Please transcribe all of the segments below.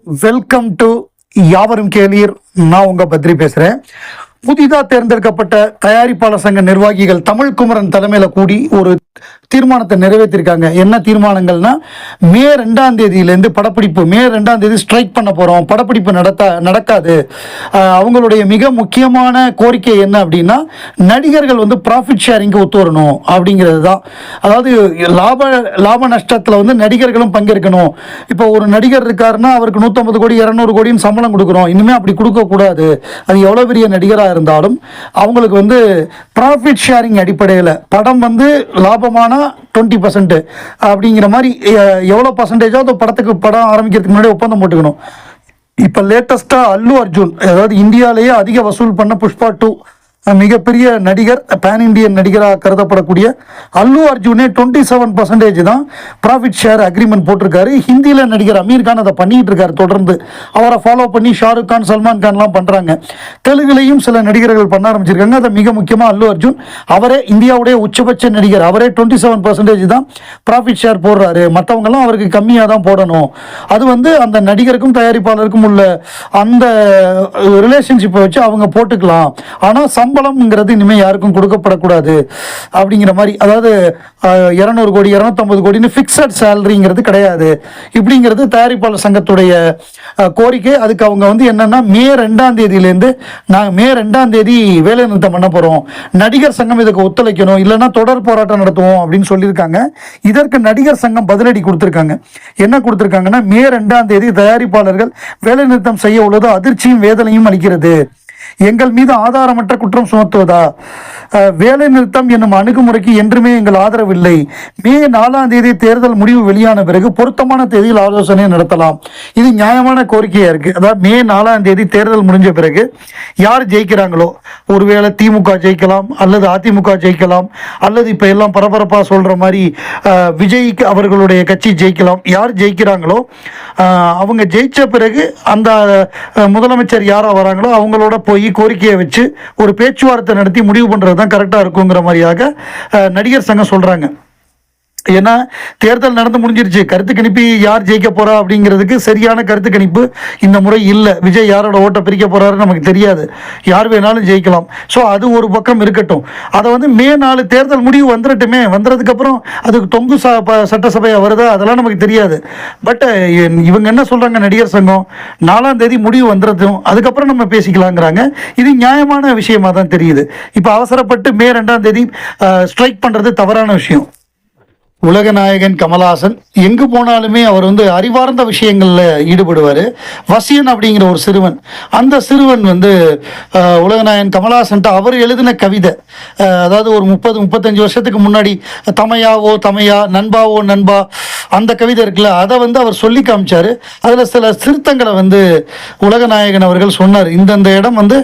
Welcome to யாவரும் கேளீர். நான் உங்க பத்ரி பேசுறேன். புதிதாக தேர்ந்தெடுக்கப்பட்ட தயாரிப்பாளர் சங்க நிர்வாகிகள் தமிழ் குமரன் தலைமையில் கூடி ஒரு தீர்மானத்தை நிறைவேற்றிருக்காங்க. என்ன தீர்மானங்கள்னா, மே 2ஆம் தேதியிலேருந்து படப்பிடிப்பு, மே 2ஆம் தேதி ஸ்ட்ரைக் பண்ண போகிறோம், படப்பிடிப்பு நடக்காது. அவங்களுடைய மிக முக்கியமான கோரிக்கை என்ன அப்படின்னா, நடிகர்கள் வந்து ப்ராஃபிட் ஷேரிங்க்கு ஒத்து வரணும் அப்படிங்கிறது தான். அதாவது லாப நஷ்டத்தில் வந்து நடிகர்களும் பங்கேற்கணும். இப்போ ஒரு நடிகர் இருக்காருன்னா அவருக்கு 150 கோடி 200 கோடின்னு சம்பளம் கொடுக்குறோம். இனிமேல் அப்படி கொடுக்கக்கூடாது. அது எவ்வளோ பெரிய நடிகராக இருந்தாலும் அவங்களுக்கு வந்து ப்ராஃபிட் ஷேரிங் அடிப்படையில் படம் வந்து லாபமான 20% அப்படிங்கிற மாதிரி எவ்வளோ பர்சன்டேஜாவது படம் ஆரம்பிக்கிறதுக்கு முன்னாடி ஒப்பந்தம் போட்டுக்கணும். இப்போ லேட்டஸ்ட்டாக அல்லு அர்ஜுன், அதாவது இந்தியாவிலேயே அதிக வசூல் பண்ண புஷ்பா 2 மிகப்பெரிய நடிகர், பேன் இண்டியன் நடிகராக கருதப்படக்கூடிய அல்லு அர்ஜுனே 27% தான் ப்ராஃபிட் ஷேர் அக்ரிமெண்ட் போட்டிருக்காரு. ஹிந்தியில் நடிகர் அமீர் கான் அதை பண்ணிட்டு இருக்காரு. தொடர்ந்து அவரை ஃபாலோ பண்ணி ஷாருக் கான், சல்மான் கான்லாம் பண்ணுறாங்க. தெலுங்குலையும் சில நடிகர்கள் பண்ண ஆரம்பிச்சிருக்காங்க. அதை மிக முக்கியமாக அல்லு அர்ஜுன், அவரே இந்தியாவுடைய உச்சபட்ச நடிகர், அவரே 27% தான் ப்ராஃபிட் ஷேர் போடுறாரு. மற்றவங்கெல்லாம் அவருக்கு கம்மியாக தான் போடணும். அது வந்து அந்த நடிகருக்கும் தயாரிப்பாளருக்கும் உள்ள அந்த ரிலேஷன்ஷிப்பை வச்சு அவங்க போட்டுக்கலாம். ஆனால் சம்பளம்ங்கிறது இனிமேல் யாருக்கும் கொடுக்கப்படக்கூடாது அப்படிங்கிற மாதிரி. அதாவது 200 கோடி 250 கோடின்னு ஃபிக்ஸட் சேலரிங்கிறது கிடையாது. இப்படிங்கிறது தயாரிப்பாளர் சங்கத்துடைய கோரிக்கை. அதுக்கு அவங்க வந்து என்னன்னா, மே 2ஆம் தேதியிலேருந்து நாங்கள் மே 2ஆம் தேதி வேலை நிறுத்தம் பண்ண போகிறோம், நடிகர் சங்கம் இதுக்கு ஒத்துழைக்கணும், இல்லைன்னா தொடர் போராட்டம் நடத்துவோம் அப்படின்னு சொல்லியிருக்காங்க. இதற்கு நடிகர் சங்கம் பதிலடி கொடுத்துருக்காங்க. என்ன கொடுத்துருக்காங்கன்னா, மே 2ஆம் தேதி தயாரிப்பாளர்கள் வேலை நிறுத்தம் செய்ய உள்ளது அதிர்ச்சியும் வேதனையும் அளிக்கிறது. எங்கள் மீது ஆதாரமற்ற குற்றம் சுமத்துவதா? வேலை நிறுத்தம் என்னும் அணுகுமுறைக்கு என்றுமே எங்கள் ஆதரவில்லை. மே 4ஆம் தேதி தேர்தல் முடிவு வெளியான பிறகு பொருத்தமான தேதியில் ஆலோசனை நடத்தலாம். இது நியாயமான கோரிக்கையா இருக்கு. அதாவது மே 4ஆம் தேதி தேர்தல் முடிஞ்ச பிறகு யார் ஜெயிக்கிறாங்களோ, ஒருவேளை திமுக ஜெயிக்கலாம், அல்லது அதிமுக ஜெயிக்கலாம், அல்லது இப்ப எல்லாம் பரபரப்பா சொல்ற மாதிரி விஜய்க்கு அவர்களுடைய கட்சி ஜெயிக்கலாம். யார் ஜெயிக்கிறாங்களோ அவங்க ஜெயிச்ச பிறகு அந்த முதலமைச்சர் யாரா வராங்களோ அவங்களோட போய் கோரிக்கையை வச்சு ஒரு பேச்சுவார்த்தை நடத்தி முடிவு பண்றது தான் கரெக்டா இருக்குங்கிற மாதிரியாக நடிகர் சங்கம் சொல்றாங்க. ஏன்னா தேர்தல் நடந்து முடிஞ்சிருச்சு. கருத்து கணிப்பு யார் ஜெயிக்க போறா அப்படிங்கிறதுக்கு சரியான கருத்து கணிப்பு இந்த முறை இல்லை. விஜய் யாரோட ஓட்டை பிரிக்க போறாருன்னு நமக்கு தெரியாது. யார் வேணாலும் ஜெயிக்கலாம். ஸோ அது ஒரு பக்கம் இருக்கட்டும். அதை வந்து மே 4 தேர்தல் முடிவு வந்துடட்டுமே. வந்துறதுக்கு அப்புறம் அதுக்கு தொங்கு சட்டசபையா வருதா அதெல்லாம் நமக்கு தெரியாது. பட் இவங்க என்ன சொல்றாங்க, நடிகர் சங்கம் 4ஆம் தேதி முடிவு வந்துடும், அதுக்கப்புறம் நம்ம பேசிக்கலாங்கிறாங்க. இது நியாயமான விஷயமா தான் தெரியுது. இப்போ அவசரப்பட்டு மே 2ஆம் தேதி ஸ்ட்ரைக் பண்றது தவறான விஷயம். உலக நாயகன் கமல்ஹாசன் எங்கு போனாலுமே அவர் வந்து அறிவார்ந்த விஷயங்களில் ஈடுபடுவார். வசியன் அப்படிங்கிற ஒரு சிறுவன், அந்த சிறுவன் வந்து உலகநாயகன் கமல்ஹாசன்ட்டு அவர் எழுதின கவிதை, அதாவது ஒரு 30-35 வருஷத்துக்கு முன்னாடி தமையாவோ தமையா, நண்பாவோ நண்பா, அந்த கவிதை இருக்குல்ல, அதை வந்து அவர் சொல்லி காமிச்சார். அதில் சில திருத்தங்களை வந்து உலகநாயகன் அவர்கள் சொன்னார். இந்தந்த இடம் வந்து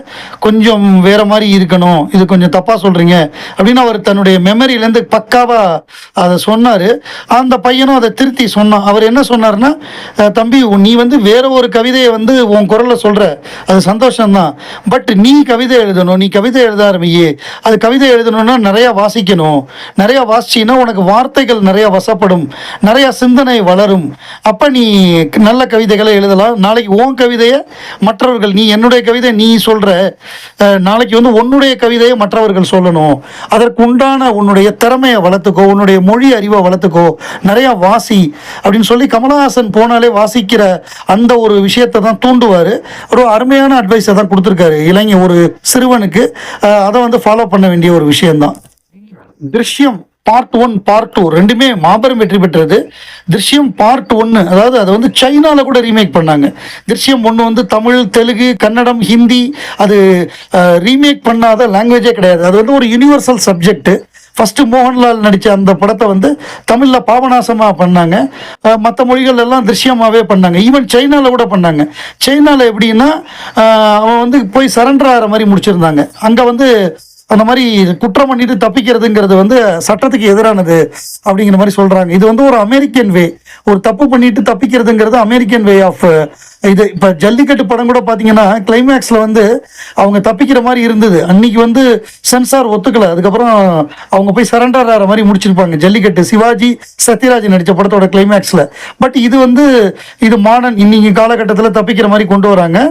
கொஞ்சம் வேற மாதிரி இருக்கணும், இது கொஞ்சம் தப்பாக சொல்கிறீங்க அப்படின்னு அவர் தன்னுடைய மெமரியிலேருந்து பக்காவாக அதை சொன்னார். அந்த பையனும் அதை திருத்தி சொன்னான். அவர் என்ன சொன்னார்னா, தம்பி நீ வந்து வேற ஒரு கவிதையை வந்து உன் குரல்ல சொல்ற, அது சந்தோஷம்தான், பட் நீ கவிதை எழுதணும், நீ கவிதை எழுத ஆரம்பியே. அது கவிதை எழுதணும்னா நிறைய வாசிக்கணும், நிறைய வாசிச்சின்னா உனக்கு வார்த்தைகள் நிறைய வசப்படும், நிறைய சிந்தனை வளரும், அப்ப நீ நல்ல கவிதைகளை எழுதலாம். நாளைக்கு உன் கவிதையை மற்றவர்கள், நீ என்னுடைய கவிதை நீ சொல்ற, நாளைக்கு வந்து உன்னுடைய கவிதையை மற்றவர்கள் சொல்லணும். அதற்கு உண்டான உன்னுடைய திறமையை வளர்த்துக்கோ, உன்னுடைய மொழி அறிவை வளர்த்துக்கோ, நிறைய வாசி அப்படின்னு சொல்லி கமல்ஹாசன் போனாலே வாசிக்கிற அந்த ஒரு விஷயத்தை தான் தூண்டுவார். ஒரு அருமையான அட்வைஸை தான் கொடுத்துருக்காரு இளைஞர் ஒரு சிறுவனுக்கு. அதை வந்து ஃபாலோ பண்ண வேண்டிய ஒரு விஷயம்தான். திருஷ்யம் பார்ட் 1 பார்ட் 2 ரெண்டுமே மாபெரும் வெற்றி பெற்றது. திருஷ்யம் பார்ட் 1, அதாவது அதை வந்து சைனாவில் கூட ரீமேக் பண்ணாங்க. திருஷ்யம் 1 வந்து தமிழ், தெலுங்கு, கன்னடம், ஹிந்தி, அது ரீமேக் பண்ணாத லாங்குவேஜே கிடையாது. அது வந்து ஒரு யூனிவர்சல் சப்ஜெக்ட். ஃபஸ்ட்டு மோகன்லால் நடித்த அந்த படத்தை வந்து தமிழில் பாபநாசமாக பண்ணாங்க. மற்ற மொழிகள் எல்லாம் திருஷ்யமாகவே பண்ணாங்க. ஈவன் சைனாவில் கூட பண்ணாங்க. சைனாவில் எப்படின்னா அவன் வந்து போய் சரண்டர் ஆகிற மாதிரி முடிச்சிருந்தாங்க. அங்கே வந்து அந்த மாதிரி குற்றம் பண்ணிட்டு தப்பிக்கிறதுங்கிறது வந்து சட்டத்துக்கு எதிரானது அப்படிங்கிற மாதிரி சொல்கிறாங்க. இது வந்து ஒரு அமெரிக்கன் வே, ஒரு தப்பு பண்ணிட்டு தப்பிக்கிறதுங்கிறது அமெரிக்கன் வே ஆஃப் இது இப்போ ஜல்லிக்கட்டு படம் கூட பார்த்தீங்கன்னா கிளைமேக்ஸில் வந்து அவங்க தப்பிக்கிற மாதிரி இருந்தது. அன்னைக்கு வந்து சென்சார் ஒத்துக்கலை, அதுக்கப்புறம் அவங்க போய் சரண்டர் ஆகிற மாதிரி முடிச்சிருப்பாங்க ஜல்லிக்கட்டு, சிவாஜி சத்யராஜ் நடித்த படத்தோட கிளைமேக்ஸில். பட் இது வந்து இது மாடர்ன் இன்னைக்கு காலகட்டத்தில் தப்பிக்கிற மாதிரி கொண்டு வராங்க.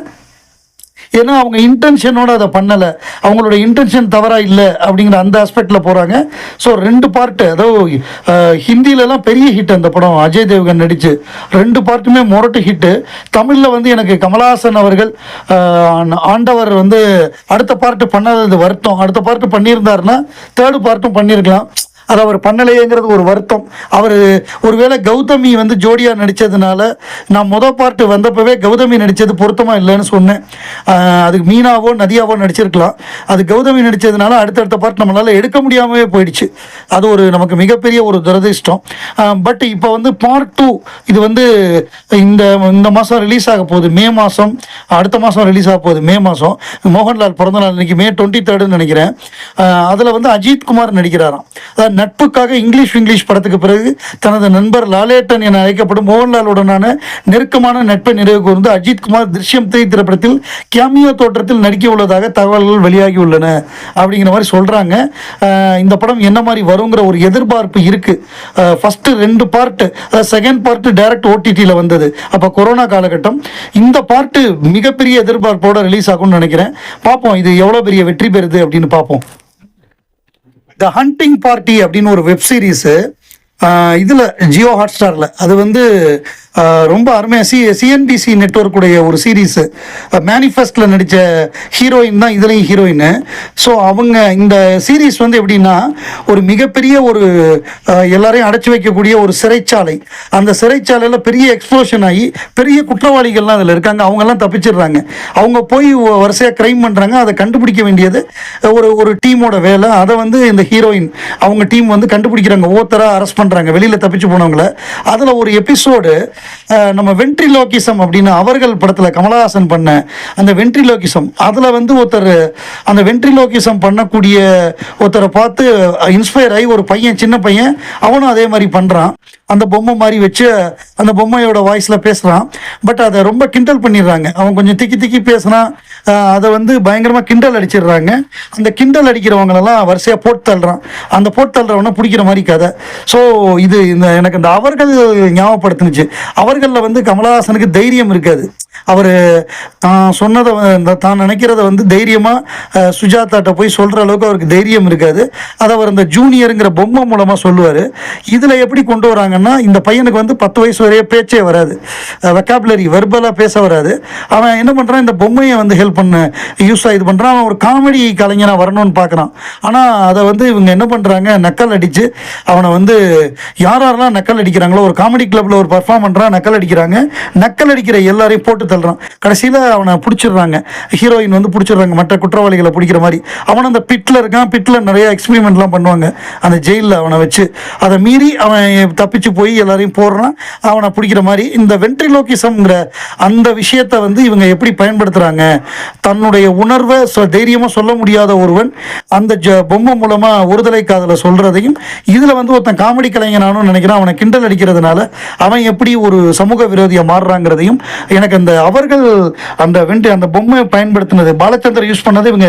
ஏன்னா அவங்க இன்டென்ஷனோட அதை பண்ணலை, அவங்களோட இன்டென்ஷன் தவறாக இல்லை அப்படிங்கிற அந்த ஆஸ்பெக்டில் போகிறாங்க. ஸோ 2 பார்ட்டு, அதாவது ஹிந்திலலாம் பெரிய ஹிட் அந்த படம், அஜய் தேவ்கன் நடித்து 2 பார்ட்டுமே மொரட்டு ஹிட்டு. தமிழில் வந்து எனக்கு கமலஹாசன் அவர்கள் ஆண்டவர் வந்து அடுத்த பார்ட்டு பண்ணாதது வருத்தம். அடுத்த பார்ட்டு பண்ணியிருந்தாருன்னா 3rd பார்ட்டும் பண்ணியிருக்கலாம், அது அவர் பண்ணலையேங்கிறது ஒரு வருத்தம். அவர் ஒருவேளை கௌதமி வந்து ஜோடியாக நடித்ததுனால, நான் பார்ட்டு வந்தப்பவே கௌதமி நடித்தது பொருத்தமாக இல்லைன்னு சொன்னேன். அதுக்கு மீனாவோ நதியாவோ நடிச்சிருக்கலாம், அது கௌதமி நடித்ததுனால அடுத்தடுத்த பார்ட் நம்மளால் எடுக்க முடியாமவே போயிடுச்சு. அது ஒரு நமக்கு மிகப்பெரிய ஒரு துரதிர்ஷ்டம். பட் இப்போ வந்து பார்ட் 2 இது வந்து இந்த மாதம் ரிலீஸ் ஆக போகுது, மே மாதம், அடுத்த மாதம் ரிலீஸ் ஆக போகுது, மே மாதம். மோகன்லால் பிறந்தநாள் இன்னைக்கு மே 23 நினைக்கிறேன். அதில் வந்து அஜித் குமார் நடிக்கிறாராம். அதாவது நட்புக்காக இங்கிலீஷ் படத்துக்கு பிறகு தனது நண்பர் லாலேட்டன் என அழைக்கப்படும் மோகன்லாலுடனான நெருக்கமான நட்பை நிறைவு கூர்ந்து அஜித் குமார் திருஷ்யம் 3 திரைப்படத்தில் கேமியோ தோற்றத்தில் நடிக்க உள்ளதாக தகவல்கள் வெளியாகி உள்ளன அப்படிங்கிற மாதிரி சொல்றாங்க. இந்த படம் என்ன மாதிரி வருங்கிற ஒரு எதிர்பார்ப்பு இருக்கு. First 2 part, second part direct ஓடிடியில் வந்தது, அப்போ கொரோனா காலகட்டம். இந்த பார்ட் மிகப்பெரிய எதிர்பார்ப்போட ரிலீஸ் ஆகும்னு நினைக்கிறேன். பார்ப்போம் இது எவ்வளோ பெரிய வெற்றி பெறுது அப்படின்னு பார்ப்போம். த ஹண்டிங் பார்ட்டி அப்படின்னு ஒரு வெப் சீரிஸு இதில் ஜியோ ஹாட்ஸ்டாரில், அது வந்து ரொம்ப அருமையாக சிஎன்பிசி நெட்வொர்க்குடைய ஒரு சீரீஸு. மேனிஃபெஸ்டில் நடித்த ஹீரோயின் தான் இதுலேயும் ஹீரோயின். ஸோ அவங்க இந்த சீரீஸ் வந்து எப்படின்னா, ஒரு மிகப்பெரிய ஒரு எல்லாரையும் அடைச்சி வைக்கக்கூடிய ஒரு சிறைச்சாலை, அந்த சிறைச்சாலையில் பெரிய எக்ஸ்ப்ளோஷன் ஆகி பெரிய குற்றவாளிகள்லாம் அதில் இருக்காங்க, அவங்கெல்லாம் தப்பிச்சிடுறாங்க. அவங்க போய் வரிசையாக க்ரைம் பண்ணுறாங்க, அதை கண்டுபிடிக்க வேண்டியது ஒரு டீமோட வேலை. அதை வந்து இந்த ஹீரோயின் அவங்க டீம் வந்து கண்டுபிடிக்கிறாங்க, ஒவ்வொருத்தராக அரெஸ்ட் பண்ணுறாங்க வெளியில் தப்பிச்சு போனவங்கள. அதில் ஒரு எபிசோடு நம்ம வென்ட்ரிலோக்கிசம் அப்படின்னு அவர்கள் படத்தில் கமலஹாசன் பண்ண அந்த வென்ட்ரிலோக்கிசம், அதில் வந்து ஒருத்தர் அந்த வென்ட்ரிலோக்கிசம் பண்ணக்கூடிய ஒருத்தரை பார்த்து இன்ஸ்பயர் ஆகி ஒரு பையன், சின்ன பையன், அவனும் அதே மாதிரி பண்ணுறான். அந்த பொம்மை மாதிரி வச்சு அந்த பொம்மையோட வாய்ஸில் பேசுகிறான். பட் அதை ரொம்ப கிண்டல் பண்ணிடுறாங்க, அவன் கொஞ்சம் திக்கி பேசுகிறான், அதை வந்து பயங்கரமாக கிண்டல் அடிச்சிடுறாங்க. அந்த கிண்டல் அடிக்கிறவங்களெல்லாம் வரிசையாக போட்டு தள்ளுறான், அந்த போட்டு தள்ளுறவனை பிடிக்கிற மாதிரி கதை. ஸோ இது எனக்கு இந்த அவர்கள் ஞாபகப்படுத்துனுச்சு. அவர்களில் வந்து கமலஹாசனுக்கு தைரியம் இருக்காது, அவர் தான் சொன்னதை தான் நினைக்கிறத வந்து தைரியமாக சுஜாதாட்ட போய் சொல்கிற அளவுக்கு அவருக்கு தைரியம் இருக்காது. அதை அவர் இந்த ஜூனியருங்கிற பொம்மை மூலமாக சொல்லுவார். இதில் எப்படி கொண்டு வராங்கன்னா, இந்த பையனுக்கு வந்து 10 வயசு வரையே பேச்சே வராது, வெக்காபுலரி வெர்பலாக பேச வராது. அவன் என்ன பண்ணுறான், இந்த பொம்மையை வந்து ஹெல்ப் பண்ண யூஸாக இது பண்ணுறான். அவன் ஒரு காமெடி கலைஞனாக வரணும்னு பார்க்குறான். ஆனால் அதை வந்து இவங்க என்ன பண்ணுறாங்க, நக்கல் அடித்து அவனை வந்து யாரெல்லாம் நக்கல் அடிக்கிறாங்களோ, ஒரு காமெடி கிளப்பில் ஒரு பர்ஃபார்ம் பண்ணுறான், நக்கல் அடிக்கிறாங்க, நக்கல் அடிக்கிற எல்லாரையும் போட்டு தள்ளுறான். கடைசியில் அவனை பிடிச்சிடுறாங்க, ஹீரோயின் வந்து பிடிச்சிடுறாங்க, மற்ற குற்றவாளிகளை பிடிக்கிற மாதிரி. அவன் அந்த பிட்டில் இருக்கான், பிட்டில் நிறைய எக்ஸ்பெரிமெண்ட்லாம் பண்ணுவாங்க அந்த ஜெயிலில் அவனை வச்சு. அதை மீறி அவன் தப்பிச்சு போய் எல்லாரையும் போடுறான், அவனை பிடிக்கிற மாதிரி. இந்த வென்ட்ரிலோக்கிசம்ங்கிற அந்த விஷயத்தை வந்து இவங்க எப்படி பயன்படுத்துகிறாங்க, தன்னுடைய உணர்வை தைரியமாக சொல்ல முடியாத ஒருவன் அந்த பொம்மை மூலமாக ஒருதலை காதலை சொல்கிறதையும், இதில் வந்து ஒருத்தன் காமெடி கலைஞனானு நினைக்கிறான், அவனை கிண்டல் அடிக்கிறதுனால அவன் எப்படி ஒரு சமூக விரோதியாக மாறுறாங்கிறதையும் எனக்கு அந்த அவர்கள் அந்த பொம்மையை பயன்படுத்தினது, பாலச்சந்தர் யூஸ் பண்ணது, இவங்க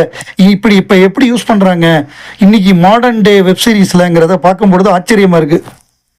இப்போ எப்படி யூஸ் பண்ணுறாங்க இன்னைக்கு மாடர்ன் டே வெப் சீரிஸ்லங்கிறத பார்க்கும்பொழுது ஆச்சரியமாக இருக்குது.